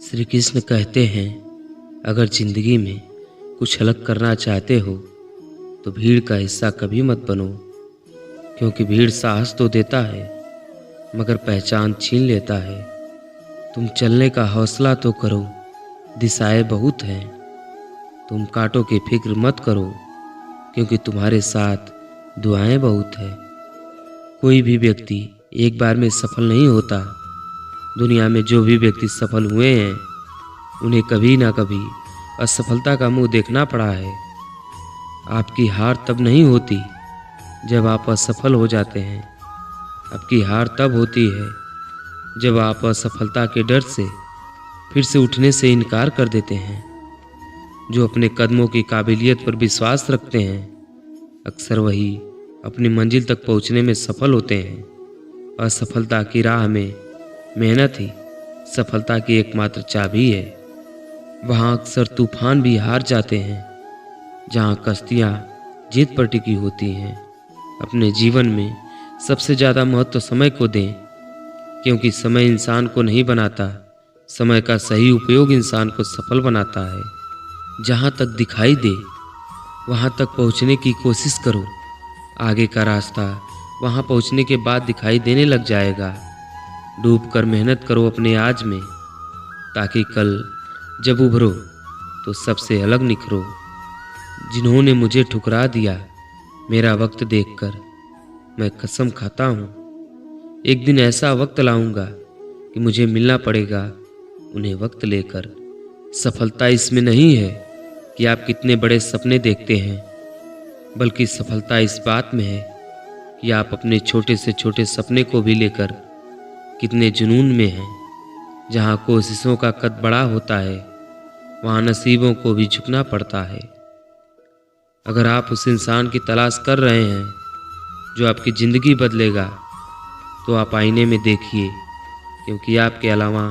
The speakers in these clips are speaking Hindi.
श्री कृष्ण कहते हैं, अगर जिंदगी में कुछ अलग करना चाहते हो तो भीड़ का हिस्सा कभी मत बनो, क्योंकि भीड़ साहस तो देता है मगर पहचान छीन लेता है। तुम चलने का हौसला तो करो, दिशाएं बहुत हैं। तुम कांटों की फिक्र मत करो, क्योंकि तुम्हारे साथ दुआएं बहुत है। कोई भी व्यक्ति एक बार में सफल नहीं होता। दुनिया में जो भी व्यक्ति सफल हुए हैं उन्हें कभी ना कभी असफलता का मुंह देखना पड़ा है। आपकी हार तब नहीं होती जब आप असफल हो जाते हैं। आपकी हार तब होती है जब आप असफलता के डर से फिर से उठने से इनकार कर देते हैं। जो अपने कदमों की काबिलियत पर विश्वास रखते हैं अक्सर वही अपनी मंजिल तक पहुंचने में सफल होते हैं। असफलता की राह में मेहनत ही सफलता की एकमात्र चाबी है। वहाँ अक्सर तूफान भी हार जाते हैं जहाँ कश्तियाँ जीत पर टिकी होती हैं। अपने जीवन में सबसे ज़्यादा महत्व समय को दें, क्योंकि समय इंसान को नहीं बनाता, समय का सही उपयोग इंसान को सफल बनाता है। जहाँ तक दिखाई दे वहाँ तक पहुँचने की कोशिश करो। आगे का रास्ता वहाँ पहुँचने के बाद दिखाई देने लग जाएगा। डूब कर मेहनत करो अपने आज में, ताकि कल जब उभरो तो सबसे अलग निखरो। जिन्होंने मुझे ठुकरा दिया मेरा वक्त देखकर, मैं कसम खाता हूँ एक दिन ऐसा वक्त लाऊंगा कि मुझे मिलना पड़ेगा उन्हें वक्त लेकर। सफलता इसमें नहीं है कि आप कितने बड़े सपने देखते हैं, बल्कि सफलता इस बात में है कि आप अपने छोटे से छोटे सपने को भी लेकर कितने जुनून में हैं। जहाँ कोशिशों का कद बड़ा होता है वहाँ नसीबों को भी झुकना पड़ता है। अगर आप उस इंसान की तलाश कर रहे हैं जो आपकी ज़िंदगी बदलेगा, तो आप आईने में देखिए, क्योंकि आपके अलावा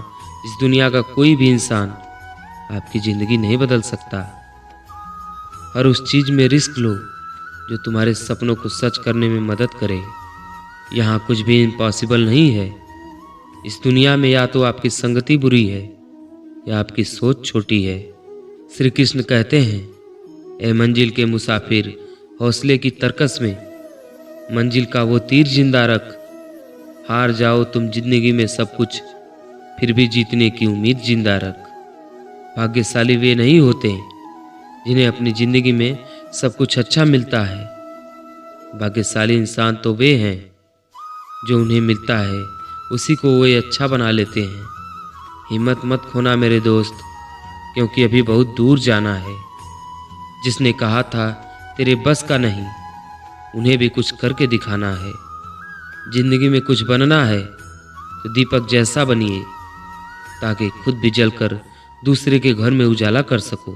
इस दुनिया का कोई भी इंसान आपकी ज़िंदगी नहीं बदल सकता। हर उस चीज़ में रिस्क लो जो तुम्हारे सपनों को सच करने में मदद करे। यहाँ कुछ भी इम्पॉसिबल नहीं है। इस दुनिया में या तो आपकी संगति बुरी है या आपकी सोच छोटी है। श्री कृष्ण कहते हैं, ए मंजिल के मुसाफिर, हौसले की तरकस में मंजिल का वो तीर जिंदा रख। हार जाओ तुम जिंदगी में सब कुछ, फिर भी जीतने की उम्मीद जिंदा रख। भाग्यशाली वे नहीं होते जिन्हें अपनी जिंदगी में सब कुछ अच्छा मिलता है। भाग्यशाली इंसान तो वे हैं जो उन्हें मिलता है उसी को वे अच्छा बना लेते हैं। हिम्मत मत खोना मेरे दोस्त, क्योंकि अभी बहुत दूर जाना है। जिसने कहा था तेरे बस का नहीं, उन्हें भी कुछ करके दिखाना है। जिंदगी में कुछ बनना है तो दीपक जैसा बनिए, ताकि खुद भी जलकर दूसरे के घर में उजाला कर सको।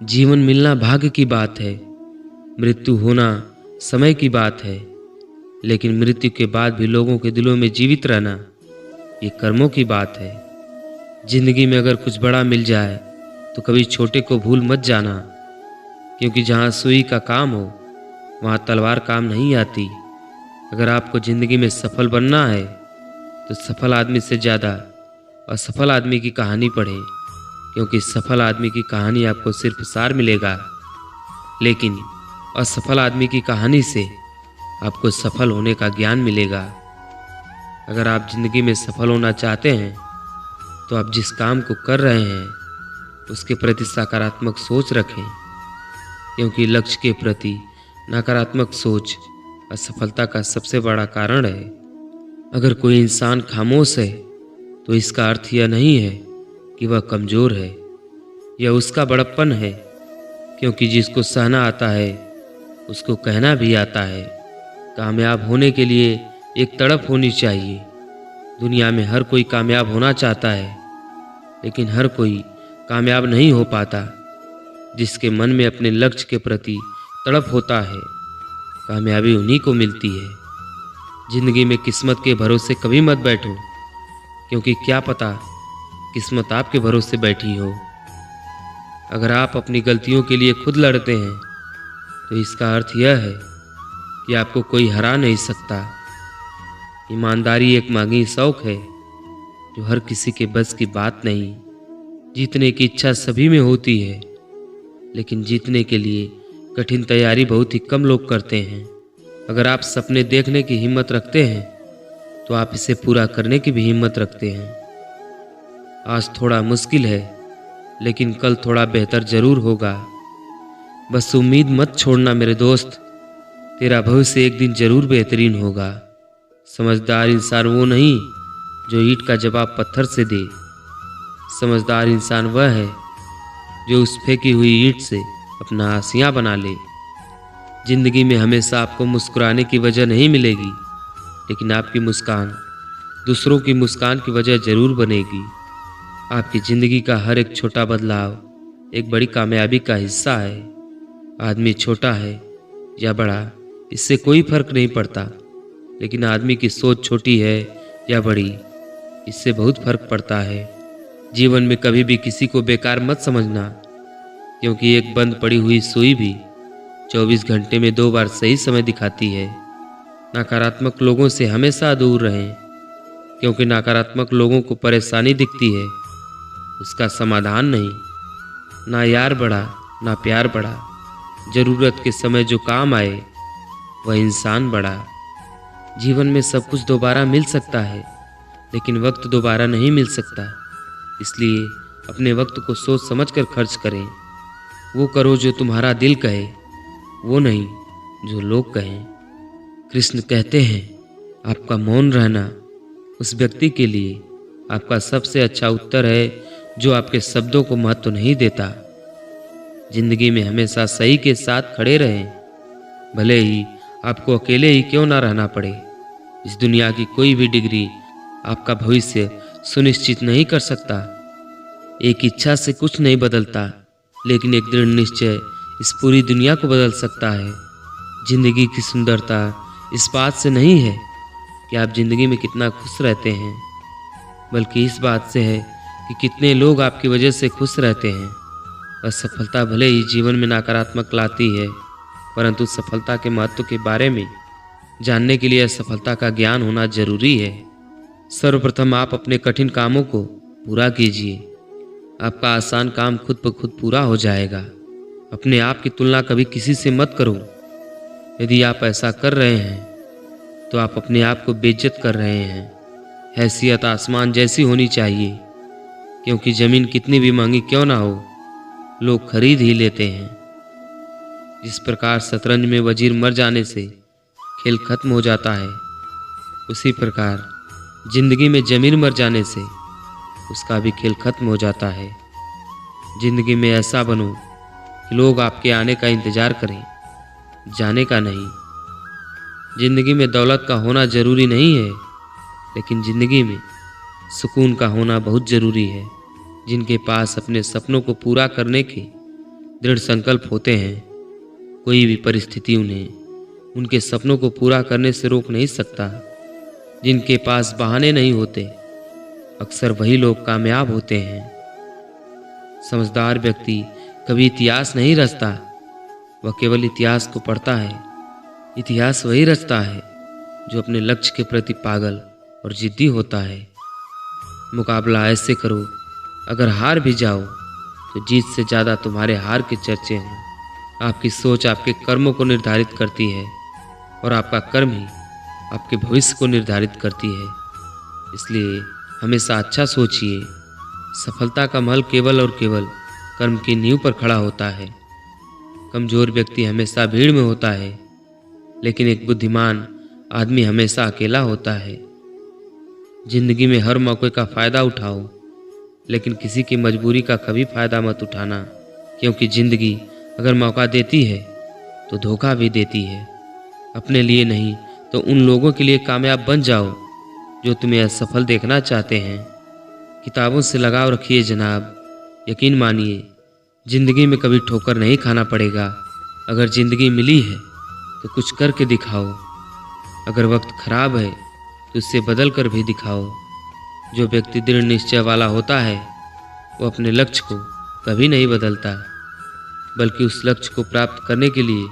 जीवन मिलना भाग्य की बात है, मृत्यु होना समय की बात है, लेकिन मृत्यु के बाद भी लोगों के दिलों में जीवित रहना ये कर्मों की बात है। जिंदगी में अगर कुछ बड़ा मिल जाए तो कभी छोटे को भूल मत जाना, क्योंकि जहाँ सुई का काम हो वहाँ तलवार काम नहीं आती। अगर आपको ज़िंदगी में सफल बनना है तो सफल आदमी से ज़्यादा असफल आदमी की कहानी पढ़ें, क्योंकि सफल आदमी की कहानी आपको सिर्फ सार मिलेगा, लेकिन असफल आदमी की कहानी से आपको सफल होने का ज्ञान मिलेगा। अगर आप ज़िंदगी में सफल होना चाहते हैं तो आप जिस काम को कर रहे हैं उसके प्रति सकारात्मक सोच रखें, क्योंकि लक्ष्य के प्रति नकारात्मक सोच असफलता का सबसे बड़ा कारण है। अगर कोई इंसान खामोश है तो इसका अर्थ यह नहीं है कि वह कमज़ोर है, यह उसका बड़प्पन है, क्योंकि जिसको सहना आता है उसको कहना भी आता है। कामयाब होने के लिए एक तड़प होनी चाहिए। दुनिया में हर कोई कामयाब होना चाहता है, लेकिन हर कोई कामयाब नहीं हो पाता। जिसके मन में अपने लक्ष्य के प्रति तड़प होता है, कामयाबी उन्हीं को मिलती है। जिंदगी में किस्मत के भरोसे कभी मत बैठो, क्योंकि क्या पता किस्मत आपके भरोसे बैठी हो। अगर आप अपनी गलतियों के लिए खुद लड़ते हैं तो इसका अर्थ यह है कि आपको कोई हरा नहीं सकता। ईमानदारी एक मांगी शौक है जो हर किसी के बस की बात नहीं। जीतने की इच्छा सभी में होती है, लेकिन जीतने के लिए कठिन तैयारी बहुत ही कम लोग करते हैं। अगर आप सपने देखने की हिम्मत रखते हैं तो आप इसे पूरा करने की भी हिम्मत रखते हैं। आज थोड़ा मुश्किल है, लेकिन कल थोड़ा बेहतर जरूर होगा। बस उम्मीद मत छोड़ना मेरे दोस्त, तेरा भविष्य एक दिन जरूर बेहतरीन होगा। समझदार इंसान वो नहीं जो ईंट का जवाब पत्थर से दे। समझदार इंसान वह है जो उस फेंकी हुई ईंट से अपना आसियाँ बना ले। जिंदगी में हमेशा आपको मुस्कुराने की वजह नहीं मिलेगी, लेकिन आपकी मुस्कान दूसरों की मुस्कान की वजह जरूर बनेगी। आपकी ज़िंदगी का हर एक छोटा बदलाव एक बड़ी कामयाबी का हिस्सा है। आदमी छोटा है या बड़ा, इससे कोई फर्क नहीं पड़ता, लेकिन आदमी की सोच छोटी है या बड़ी, इससे बहुत फर्क पड़ता है। जीवन में कभी भी किसी को बेकार मत समझना, क्योंकि एक बंद पड़ी हुई सुई भी 24 घंटे में 2 बार सही समय दिखाती है। नकारात्मक लोगों से हमेशा दूर रहें, क्योंकि नकारात्मक लोगों को परेशानी दिखती है, उसका समाधान नहीं। ना यार बड़ा ना प्यार बड़ा, जरूरत के समय जो काम आए वह इंसान बड़ा। जीवन में सब कुछ दोबारा मिल सकता है, लेकिन वक्त दोबारा नहीं मिल सकता। इसलिए अपने वक्त को सोच समझकर खर्च करें। वो करो जो तुम्हारा दिल कहे, वो नहीं जो लोग कहें। कृष्ण कहते हैं, आपका मौन रहना उस व्यक्ति के लिए आपका सबसे अच्छा उत्तर है जो आपके शब्दों को महत्व नहीं देता। जिंदगी में हमेशा सही के साथ खड़े रहें, भले ही आपको अकेले ही क्यों ना रहना पड़े। इस दुनिया की कोई भी डिग्री आपका भविष्य सुनिश्चित नहीं कर सकता। एक इच्छा से कुछ नहीं बदलता, लेकिन एक दृढ़ निश्चय इस पूरी दुनिया को बदल सकता है। जिंदगी की सुंदरता इस बात से नहीं है कि आप जिंदगी में कितना खुश रहते हैं, बल्कि इस बात से है कि कितने लोग आपकी वजह से खुश रहते हैं। बस सफलता भले ही जीवन में नकारात्मक लाती है, परंतु सफलता के महत्व के बारे में जानने के लिए सफलता का ज्ञान होना जरूरी है। सर्वप्रथम आप अपने कठिन कामों को पूरा कीजिए। आपका आसान काम खुद ब खुद पूरा हो जाएगा। अपने आप की तुलना कभी किसी से मत करो। यदि आप ऐसा कर रहे हैं तो आप अपने आप को बेइज्जत कर रहे हैं। हैसियत आसमान जैसी होनी चाहिए, क्योंकि ज़मीन कितनी भी महंगी क्यों ना हो, लोग खरीद ही लेते हैं। जिस प्रकार शतरंज में वजीर मर जाने से खेल खत्म हो जाता है, उसी प्रकार जिंदगी में जमीन मर जाने से उसका भी खेल खत्म हो जाता है। जिंदगी में ऐसा बनो कि लोग आपके आने का इंतजार करें, जाने का नहीं। जिंदगी में दौलत का होना जरूरी नहीं है, लेकिन जिंदगी में सुकून का होना बहुत जरूरी है। जिनके पास अपने सपनों को पूरा करने के दृढ़ संकल्प होते हैं, कोई भी परिस्थिति उन्हें उनके सपनों को पूरा करने से रोक नहीं सकता। जिनके पास बहाने नहीं होते, अक्सर वही लोग कामयाब होते हैं। समझदार व्यक्ति कभी इतिहास नहीं रचता, वह केवल इतिहास को पढ़ता है। इतिहास वही रचता है जो अपने लक्ष्य के प्रति पागल और जिद्दी होता है। मुकाबला ऐसे करो, अगर हार भी जाओ तो जीत से ज़्यादा तुम्हारे हार के चर्चे हों। आपकी सोच आपके कर्मों को निर्धारित करती है, और आपका कर्म ही आपके भविष्य को निर्धारित करती है। इसलिए हमेशा अच्छा सोचिए। सफलता का महल केवल और केवल कर्म की नींव पर खड़ा होता है। कमजोर व्यक्ति हमेशा भीड़ में होता है, लेकिन एक बुद्धिमान आदमी हमेशा अकेला होता है। जिंदगी में हर मौके का फ़ायदा उठाओ, लेकिन किसी की मजबूरी का कभी फ़ायदा मत उठाना, क्योंकि ज़िंदगी अगर मौका देती है तो धोखा भी देती है। अपने लिए नहीं तो उन लोगों के लिए कामयाब बन जाओ जो तुम्हें असफल देखना चाहते हैं। किताबों से लगाव रखिए जनाब, यकीन मानिए ज़िंदगी में कभी ठोकर नहीं खाना पड़ेगा। अगर ज़िंदगी मिली है तो कुछ करके दिखाओ। अगर वक्त खराब है तो उससे बदल कर भी दिखाओ। जो व्यक्ति दृढ़ निश्चय वाला होता है वो अपने लक्ष्य को कभी नहीं बदलता, बल्कि उस लक्ष्य को प्राप्त करने के लिए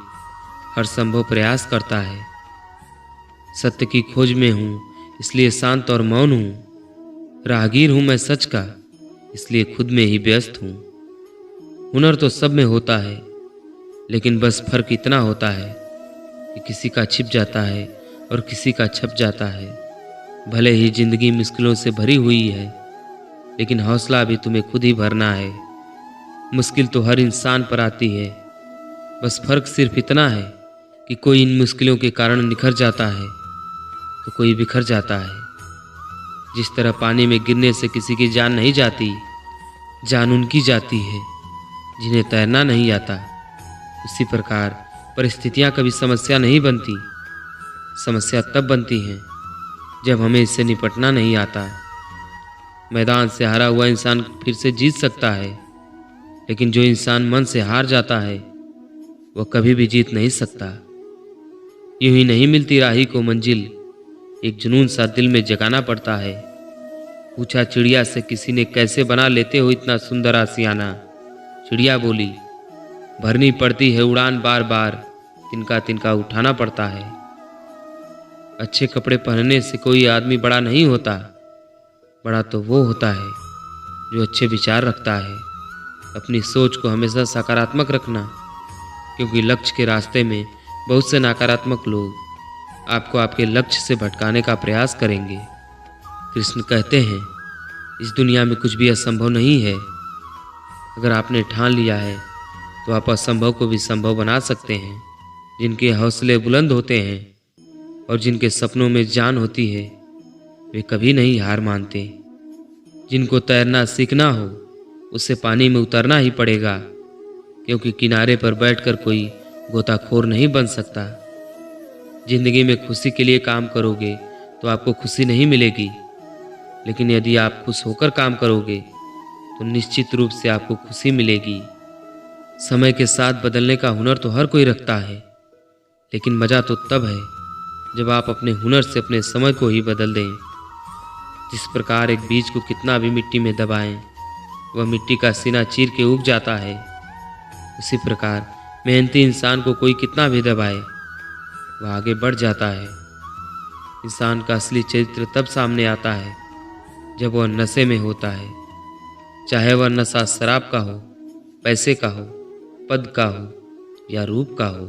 हर संभव प्रयास करता है। सत्य की खोज में हूँ, इसलिए शांत और मौन हूँ। राहगीर हूँ मैं सच का, इसलिए खुद में ही व्यस्त हूँ। हुनर तो सब में होता है, लेकिन बस फर्क इतना होता है कि किसी का छिप जाता है और किसी का छप जाता है। भले ही जिंदगी मुश्किलों से भरी हुई है, लेकिन हौसला भी तुम्हें खुद ही भरना है। मुश्किल तो हर इंसान पर आती है, बस फर्क सिर्फ इतना है कि कोई इन मुश्किलों के कारण निखर जाता है तो कोई बिखर जाता है। जिस तरह पानी में गिरने से किसी की जान नहीं जाती, जान उनकी जाती है जिन्हें तैरना नहीं आता। उसी प्रकार परिस्थितियां कभी समस्या नहीं बनती, समस्या तब बनती हैं जब हमें इससे निपटना नहीं आता। मैदान से हारा हुआ इंसान फिर से जीत सकता है, लेकिन जो इंसान मन से हार जाता है वह कभी भी जीत नहीं सकता। यूं ही नहीं मिलती राही को मंजिल, एक जुनून सा दिल में जगाना पड़ता है। पूछा चिड़िया से किसी ने, कैसे बना लेते हो इतना सुंदर आशियाना। चिड़िया बोली, भरनी पड़ती है उड़ान बार बार, तिनका तिनका उठाना पड़ता है। अच्छे कपड़े पहनने से कोई आदमी बड़ा नहीं होता, बड़ा तो वो होता है जो अच्छे विचार रखता है। अपनी सोच को हमेशा सकारात्मक रखना, क्योंकि लक्ष्य के रास्ते में बहुत से नकारात्मक लोग आपको आपके लक्ष्य से भटकाने का प्रयास करेंगे। कृष्ण कहते हैं, इस दुनिया में कुछ भी असंभव नहीं है। अगर आपने ठान लिया है तो आप असंभव को भी संभव बना सकते हैं। जिनके हौसले बुलंद होते हैं और जिनके सपनों में जान होती है, वे कभी नहीं हार मानते। जिनको तैरना सीखना हो उससे पानी में उतरना ही पड़ेगा, क्योंकि किनारे पर बैठकर कोई गोताखोर नहीं बन सकता। जिंदगी में खुशी के लिए काम करोगे तो आपको खुशी नहीं मिलेगी, लेकिन यदि आप खुश होकर काम करोगे तो निश्चित रूप से आपको खुशी मिलेगी। समय के साथ बदलने का हुनर तो हर कोई रखता है, लेकिन मज़ा तो तब है जब आप अपने हुनर से अपने समय को ही बदल दें। जिस प्रकार एक बीज को कितना भी मिट्टी में दबाएं, वह मिट्टी का सीना चीर के उग जाता है, उसी प्रकार मेहनती इंसान को कोई कितना भी दबाए, वह आगे बढ़ जाता है। इंसान का असली चरित्र तब सामने आता है जब वह नशे में होता है, चाहे वह नशा शराब का हो, पैसे का हो, पद का हो या रूप का हो।